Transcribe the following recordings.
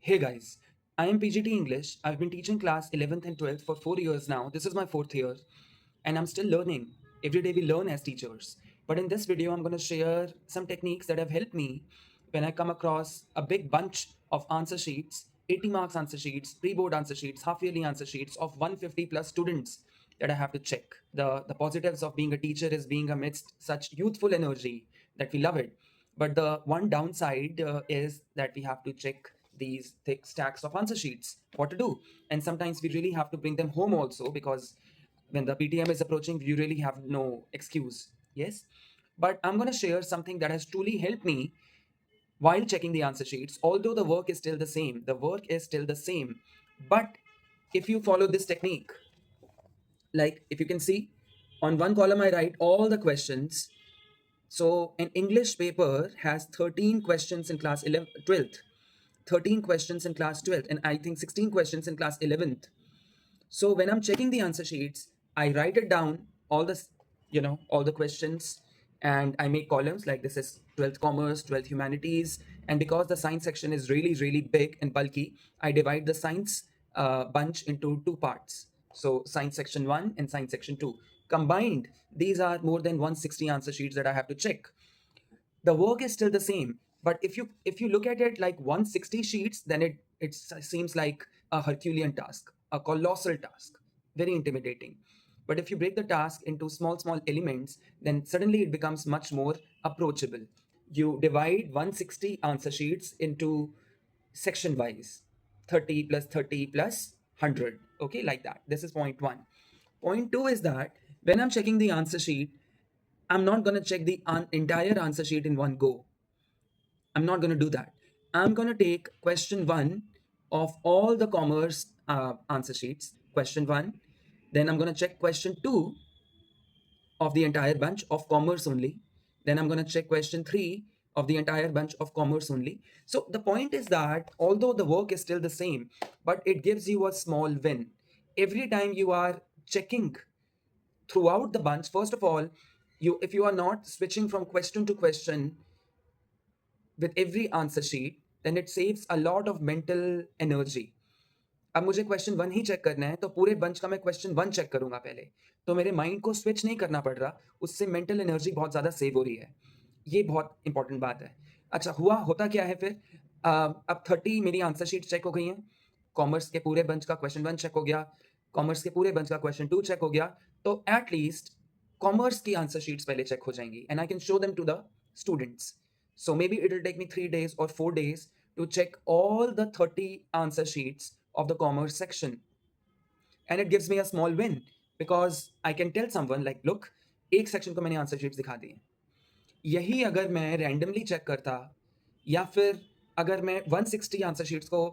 Hey guys, I am PGT English. I've been teaching class 11th and 12th for 4 years now. This is my fourth year, and I'm still learning. Every day we learn as teachers. But in this video, I'm going to share some techniques that have helped me when I come across a big bunch of answer sheets, 80 marks answer sheets, pre board answer sheets, half yearly answer sheets of 150 plus students that I have to check. The positives of being a teacher is being amidst such youthful energy that we love it. But the one downside is that we have to check these thick stacks of answer sheets. What to do? And sometimes we really have to bring them home also because when the PTM is approaching, you really have no excuse. Yes. But I'm going to share something that has truly helped me while checking the answer sheets. Although the work is still the same, the work is still the same. But if you follow this technique, like if you can see on one column, I write all the questions. So an English paper has 13 questions in class 11, 12th, 13 questions in class 12th, and I think 16 questions in class 11th. So when I'm checking the answer sheets, I write it down, all the, all the questions, and I make columns like this is 12th commerce, 12th humanities. And because the science section is really, really big and bulky, I divide the science bunch into two parts. So science section 1 and science section 2. Combined, these are more than 160 answer sheets that I have to check. The work is still the same, but if you look at it like 160 sheets, then it seems like a herculean task, a colossal task, very intimidating. But if you break the task into small elements, then suddenly it becomes much more approachable. You divide 160 answer sheets into section wise, 30 plus 30 plus 100, okay, like that. This is point 1. Point 2 is that when I'm checking the answer sheet, I'm not going to check the entire answer sheet in one go. I'm not going to do that. I'm going to take question 1 of all the commerce answer sheets, question 1. Then I'm going to check question 2 of the entire bunch of commerce only. Then I'm going to check question 3 of the entire bunch of commerce only. So the point is that although the work is still the same, but it gives you a small win. Every time you are checking throughout the bunch, first of all, you if you are not switching from question to question with every answer sheet, then it saves a lot of mental energy. अब मुझे question 1 ही check करना है, तो पूरे bunch का मैं question 1 check करूंगा पहले, तो मेरे माइंड को स्विच नहीं करना पड़ रहा, उससे मेंटल एनर्जी बहुत ज़्यादा सेव हो रही है। ये बहुत इंपॉर्टेंट बात है। अच्छा, होता क्या है फिर? अब 30 मेरी आंसर शीट चेक हो गई हैं, कॉमर्स के पूरे बंच का क्वेश्चन 1 चेक हो गया, कॉमर्स के पूरे बंच का क्वेश्चन 2 चेक हो गया, तो एटलीस्ट कॉमर्स की आंसर शीट्स पहले चेक हो जाएंगी and I can show them to the students. So maybe it will take me 3 days or 4 days to check all the 30 answer sheets of the commerce section. And it gives me a small win because I can tell someone like, look, एक section को मैंने answer sheets दिखा दी हैं. यही अगर मैं randomly check करता या फिर अगर मैं 160 आंसर शीट्स को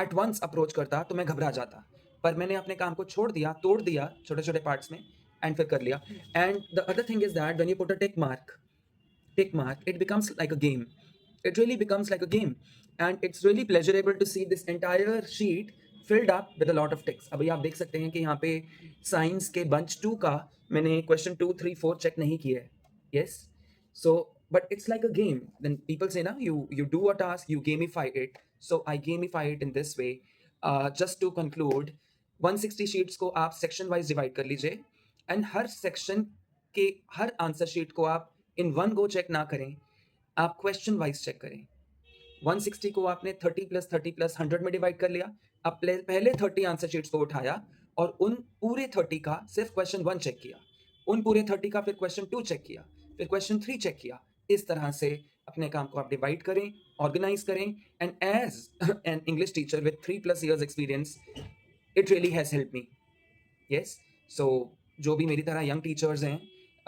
एट वंस अप्रोच करता तो मैं घबरा जाता. पर मैंने अपने काम को छोड़ दिया, तोड़ दिया छोटे छोटे पार्ट्स में एंड फिर कर लिया. And the other thing is that when you put a tick mark, it becomes like a game. It really becomes like a game. And it's really pleasurable to see this entire sheet filled up with a lot of ticks. अभी आप देख सकते हैं कि यहाँ पे science के bunch 2 का मैंने क्वेश्चन 2, 3, 4 चेक नहीं किया है. Yes. So, but it's like a game. Then people say, na, you do a task, you gamify it. So I gamify it in this way. Just to conclude, 160 sheets को आप section wise divide कर लीजिए and her section के हर answer sheet को आप in one go check ना करें, आप क्वेश्चन वाइज चेक करें. 160 को आपने 30 प्लस 30 प्लस 100 में डिवाइड कर लिया. अब पहले 30 आंसर शीट्स को उठाया और उन पूरे 30 का सिर्फ क्वेश्चन 1 चेक किया, उन पूरे 30 का फिर क्वेश्चन 2 चेक किया, फिर क्वेश्चन 3 चेक किया. इस तरह से अपने काम को आप डिवाइड करें, ऑर्गेनाइज करें. And as an English teacher with 3+ years experience, it really has help me. Yes. So जो भी मेरी तरह यंग टीचर्स हैं,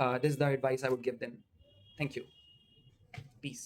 this the advice I would give them. Thank you. Peace.